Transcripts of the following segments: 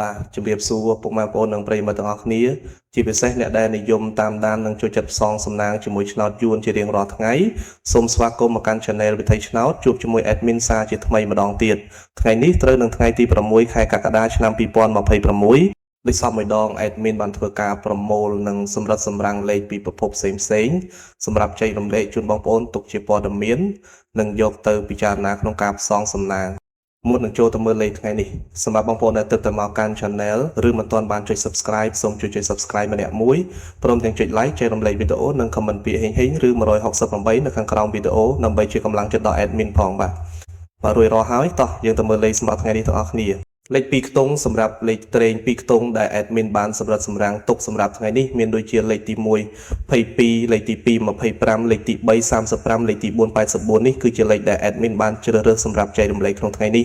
បាទជំរាបសួរពុកម៉ែបងប្អូននិងប្រិយមិត្តទាំងអស់គ្នាជាពិសេសអ្នកដែលនិយមតាមដាននិងចូលចិត្តផ្សងសំណាងជាមួយឆ្នោតយួនជារៀងរាល់ថ្ងៃសូមស្វាគមន៍មកកាន់ Channel វិថីឆ្នោតជួបជាមួយ Admin សាជាថ្មីម្ដងទៀតថ្ងៃនេះត្រូវនឹងថ្ងៃទី6ខែកក្កដាឆ្នាំ2026ដូចសពមួយដង Admin បានធ្វើការប្រមូលនិងសម្រិតសម្រាំងលេខពីប្រភពផ្សេងៗសម្រាប់ចែករំលែកជូនបងប្អូនទុកជាព័ត៌មាននិងយកទៅពិចារណាក្នុងការផ្សងសំណាងមុននឹងចូលទៅមើលលេខថ្ងៃនេះសម្រាប់បងប្អូនដែលទើបតែមកកាន់ Channel ឬមិនទាន់បានចុច Subscribe សូមជួយចុច Subscribe ម្នាក់មួយព្រមទាំងចុច Like ចែករំលែកវីដេអូនិង Comment ពាក្យហេងៗឬ168នៅខាងក្រោមវីដេអូដើម្បីជាកម្លាំងចិត្តដល់ Admin ផងបាទរួចរាល់ហើយតោះយើងទៅមើលលេខសម្រាប់ថ្ងៃនេះទាំងអស់គ្នាលេខ2ខ្ទង់សម្រាប់លេខត្រេង2ខ្ទង់ដែល Admin បានសម្រិតសម្រាំងទុកសម្រាប់ថ្ងៃនេះមានដូចជាលេខទី1 22លេខទី2 25លេខទី3 35លេខទី4 84នេះគឺជាលេខដែល Admin បានជ្រើសរើសសម្រាប់ចែករំលែកក្នុងថ្ងៃនេះ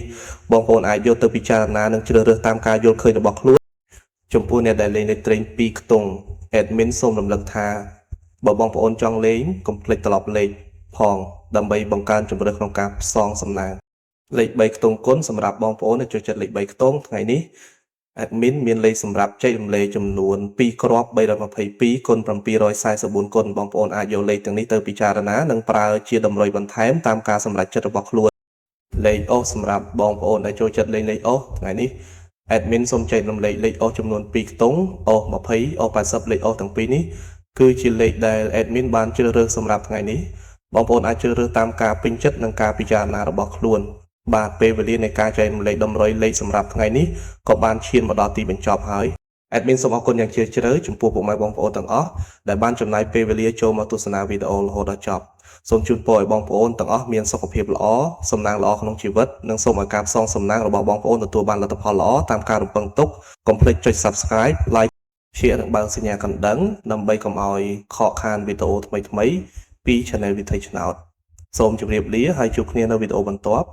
បងប្អូនអាចយកទៅពិចារណានិងជ្រើសរើសតាមការយល់ឃើញរបស់ខ្លួនចំពោះអ្នកដែលលេងលេខត្រេង2ខ្ទង់ Admin សូមរំលឹកថាបើបងប្អូនចង់លេងកុំភ្លេចត្រឡប់លេខផងដើម្បីបង្កើនជម្រើសក្នុងការផ្សងសំណាងលេខ3ខ្ទង់គុណសម្រាប់បងប្អូនដែលចូលចិត្តលេខ3ខ្ទង់ថ្ងៃនេះ Admin មានលេខសម្រាប់ចែករំលែកចំនួន2គ្រាប់322គុណ744គុណបងប្អូនអាចយកលេខទាំងនេះទៅពិចារណានិងប្រើជាតម្រុយបន្ថែមតាមការសម្រេចចិត្តរបស់ខ្លួនលេខអុសសម្រាប់បងប្អូនដែលចូលចិត្តលេងលេខអុសថ្ងៃនេះ Admin សូមចែករំលែកលេខអុសចំនួន2ខ្ទង់អុស20អុស80លេខអុសទាំងពីរនេះគឺជាលេខដែល Admin បានជ្រើសរើសសម្រាប់ថ្ងៃនេះបងប្អូនអាចជ្រើសរើសតាមការពេញចិត្តនិងការពិចារណារបស់ខ្លួនបាទពេលវេលានៃការចែករំលែកតម្រុយលេខសម្រាប់ថ្ងៃនេះក៏បានឈានមកដល់ទីបញ្ចប់ហើយ Admin សូមអរគុណយ៉ាងជ្រាលជ្រៅចំពោះពុកម៉ែបងប្អូនទាំងអស់ដែលបានចំណាយពេលវេលាចូលមកទស្សនាវីដេអូរហូតដល់ចប់សូមជូនពរឲ្យបងប្អូនទាំងអស់មានសុខភាពល្អសំណាងល្អក្នុងជីវិតនិងសូមឲ្យការផ្សងសំណាងរបស់បងប្អូនទទួលបានលទ្ធផលល្អតាមការរំពឹងទុកកុំភ្លេចចុច Subscribe Like Share និងបើកសញ្ញាកណ្ដឹងដើម្បីកុំឲ្យខកខានវីដេអូថ្មីៗពី Channel វិថីឆ្នោតសូមជម្រាបលាហើយជួបគ្នានៅវីដេអូបន្ទាប់